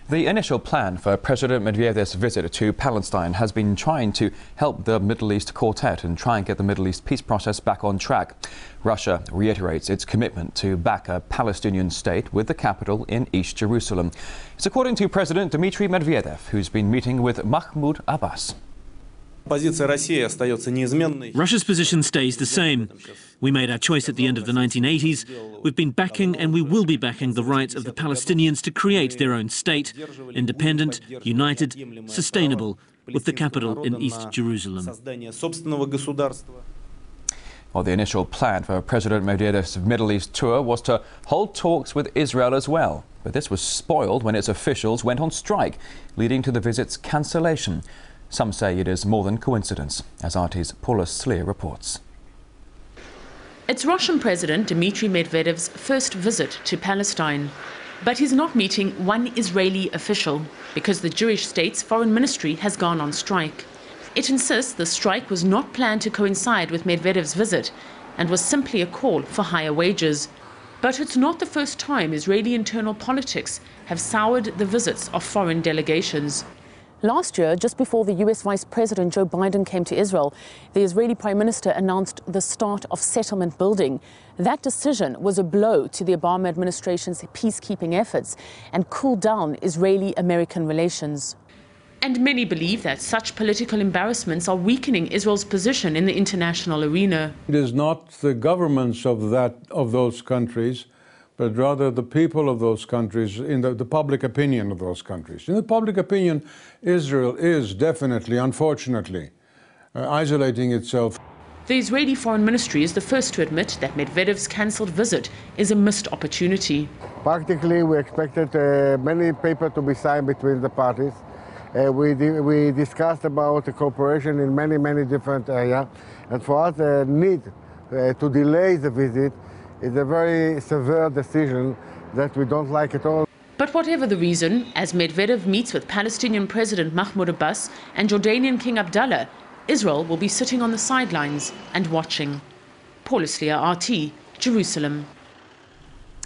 The initial plan for President Medvedev's visit to Palestine has been trying to help the Middle East Quartet and try and get the Middle East peace process back on track. Russia reiterates its commitment to back a Palestinian state with the capital in East Jerusalem. It's according to President Dmitry Medvedev, who's been meeting with Mahmoud Abbas. Russia's position stays the same. We made our choice at the end of the 1980s. We've been backing and we will be backing the right of the Palestinians to create their own state, independent, united, sustainable, with the capital in East Jerusalem. Well, the initial plan for President Medvedev's Middle East tour was to hold talks with Israel as well. But this was spoiled when its officials went on strike, leading to the visit's cancellation. Some say it is more than coincidence, as RT's Paula Slier reports. It's Russian President Dmitry Medvedev's first visit to Palestine. But he's not meeting one Israeli official because the Jewish state's foreign ministry has gone on strike. It insists the strike was not planned to coincide with Medvedev's visit and was simply a call for higher wages. But it's not the first time Israeli internal politics have soured the visits of foreign delegations. Last year, just before the US Vice President Joe Biden came to Israel, the Israeli Prime Minister announced the start of settlement building. That decision was a blow to the Obama administration's peacekeeping efforts and cooled down Israeli-American relations. And many believe that such political embarrassments are weakening Israel's position in the international arena. It is not the governments of those countries, but rather the people of those countries, in the public opinion of those countries. In the public opinion, Israel is definitely, unfortunately, isolating itself. The Israeli Foreign Ministry is the first to admit that Medvedev's cancelled visit is a missed opportunity. Practically, we expected many papers to be signed between the parties. We discussed about cooperation in many different areas. And for us, the need to delay the visit is a very severe decision that we don't like at all. But whatever the reason, as Medvedev meets with Palestinian President Mahmoud Abbas and Jordanian King Abdullah, Israel will be sitting on the sidelines and watching. Paula Slier, RT, Jerusalem.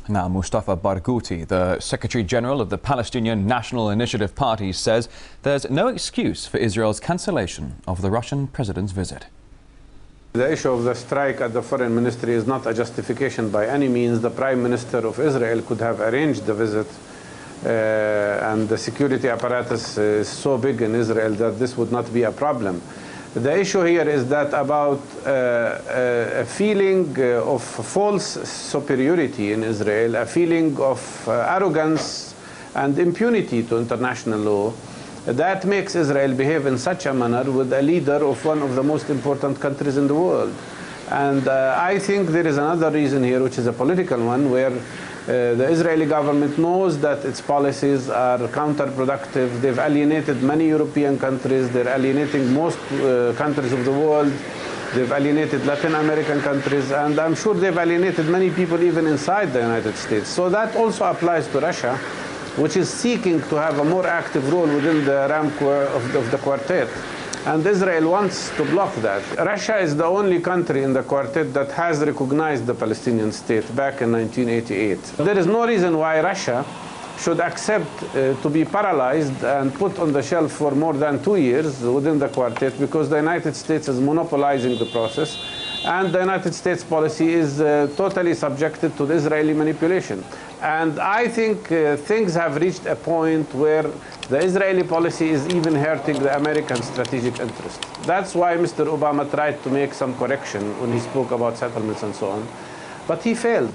Now, Al-Bargothi, the Secretary General of the Palestinian National Initiative Party, says there's no excuse for Israel's cancellation of the Russian president's visit. The issue of the strike at the foreign ministry is not a justification by any means. The Prime Minister of Israel could have arranged the visit, and the security apparatus is so big in Israel that this would not be a problem. The issue here is that about a feeling of false superiority in Israel, a feeling of arrogance and impunity to international law, that makes Israel behave in such a manner with a leader of one of the most important countries in the world. And I think there is another reason here, which is a political one, where the Israeli government knows that its policies are counterproductive. They've alienated many European countries. They're alienating most countries of the world. They've alienated Latin American countries. And I'm sure they've alienated many people even inside the United States. So that also applies to Russia, which is seeking to have a more active role within the rank of the quartet. And Israel wants to block that. Russia is the only country in the quartet that has recognized the Palestinian state back in 1988. There is no reason why Russia should accept to be paralyzed and put on the shelf for more than 2 years within the quartet, because the United States is monopolizing the process, and the United States policy is totally subjected to the Israeli manipulation. And I think things have reached a point where the Israeli policy is even hurting the American strategic interest. That's why Mr. Obama tried to make some correction when he spoke about settlements and so on, but he failed.